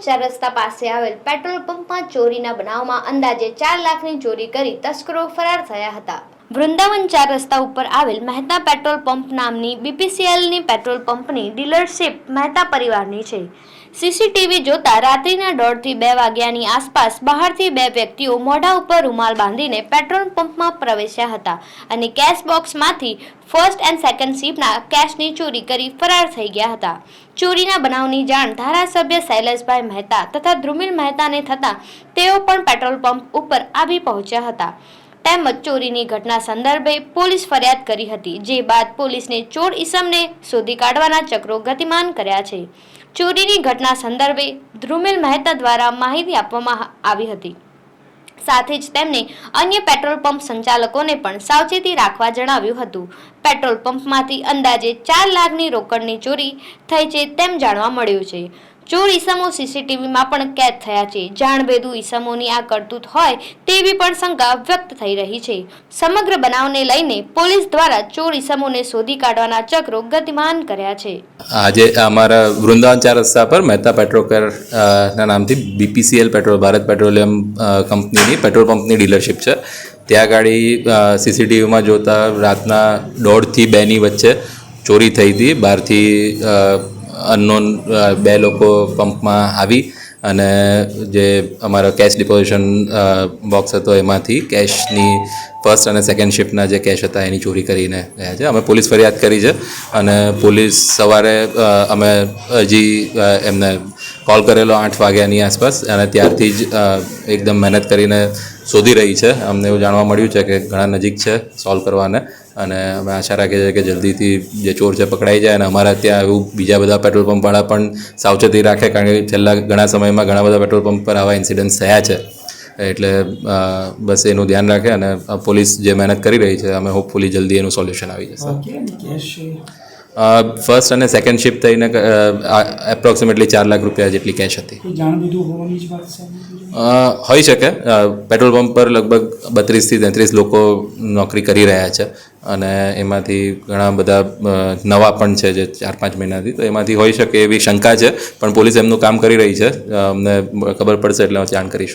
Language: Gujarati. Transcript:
4 રસ્તા પાસે આવેલ પેટ્રોલ પંપમાં ચોરીના બનાવમાં અંદાજે 4 લાખની ચોરી કરી તસ્કરો ફરાર થયા હતા। વૃંદાવન 4 રસ્તા ઉપર આવેલ મહેતા પેટ્રોલ પંપ નામની બીપીસીએલની પેટ્રોલ પંપની ડીલરશીપ મહેતા પરિવારની છે। સીસીટીવી જોતા રાત્રિના 1:30 થી 2 વાગ્યાની આસપાસ બહારથી 2 વ્યક્તિઓ મોઢા ઉપર રૂમાલ બાંધીને પેટ્રોલ પંપમાં પ્રવેશ્યા હતા અને કેશ બોક્સમાંથી ફર્સ્ટ એન્ડ સેકન્ડ શિપના કેશની ચોરી કરી ફરાર થઈ ગયા હતા। ચોરીના બનાવની જાણ ધારાસભ્ય શૈલેષભાઈ મહેતા તથા ધ્રુમિલ મહેતાને થતાં તેઓ પણ પેટ્રોલ પંપ ઉપર આવી પહોંચ્યા હતા તેમજ ચોરીની ઘટના સંદર્ભે પોલીસ ફરિયાદ કરી હતી, જે બાદ પોલીસને ચોર ઈસમને શોધી કાઢવાના ચક્રો ગતિમાન કર્યા છે। ચોરીની ઘટના સંદર્ભે ધ્રુમિલ મહેતા દ્વારા માહિતી આપવામાં આવી હતી, સાથે જ તેમને અન્ય પેટ્રોલ પંપ સંચાલકોને પણ સાવચેતી રાખવા જણાવ્યું હતું। પેટ્રોલ પંપમાંથી અંદાજે 4 લાખની રોકડની ચોરી થઈ છે તેમ જાણવા મળ્યું છે। ચોર ઈસમો સીસીટીવીમાં પણ કેદ થયા છે। જાણભેદુ ઈસમોની આ કરતૂત હોય તેવી પણ શંકા વ્યક્ત થઈ રહી છે। સમગ્ર બનાવને લઈને પોલીસ દ્વારા ચોર ઈસમોને શોધી કાઢવાના ચક્રો ગતિમાન કર્યા છે। આજે અમારા વૃંદાવન 4 રસ્તા પર મહેતા પેટ્રોકેર ના નામથી બીપીસીએલ પેટ્રોલ ભારત પેટ્રોલિયમ કંપનીની પેટ્રોલ પંપની ડીલરશીપ છે। ત્યાં ગાડી સીસીટીવીમાં જોતા રાતના 1:30 થી 2ની વચ્ચે ચોરી થઈ હતી। બહારથી અનનોન 2 લોકો પંપમાં આવી અને જે અમારો કેશ ડિપોઝિશન બોક્સ હતો એમાંથી કેશની ફર્સ્ટ અને સેકન્ડ શિફ્ટના જે કેશ હતા એની ચોરી કરીને ગયા છે। અમે પોલીસ ફરિયાદ કરી છે અને પોલીસ સવારે અમે હજી એમને કોલ કરેલો 8 વાગ્યાની આસપાસ અને ત્યારથી જ એકદમ મહેનત કરીને શોધી રહી છે। અમને એવું જાણવા મળ્યું છે કે ઘણા નજીક છે સોલ્વ કરવાને અને અમે આશા રાખીએ છીએ કે જલ્દીથી જે ચોર છે પકડાઈ જાય અને અમારા ત્યાં એવું બીજા બધા પેટ્રોલ પંપવાળા પણ સાવચેતી રાખે, કારણ કે છેલ્લા ઘણા સમયમાં ઘણા બધા પેટ્રોલ પંપ પર આવા ઇન્સિડન્ટ્સ થયા છે। એટલે બસ એનું ધ્યાન રાખે અને પોલીસ જે મહેનત કરી રહી છે અમે હોપફુલી જલ્દી એનું સોલ્યુશન આવી જશે। ફર્સ્ટ અને સેકન્ડ શિફ્ટ થઈને એપ્રોક્સિમેટલી 4 લાખ રૂપિયા જેટલી કેશ હતી। હોઈ શકે। પેટ્રોલ પંપ પર લગભગ 32 થી 33 લોકો નોકરી કરી રહ્યા છે અને એમાંથી ઘણા બધા નવા પણ છે જે 4-5 મહિનાથી, તો એમાંથી હોઈ શકે એવી શંકા છે, પણ પોલીસ એમનું કામ કરી રહી છે। અમને ખબર પડશે એટલે જાણ કરીશું।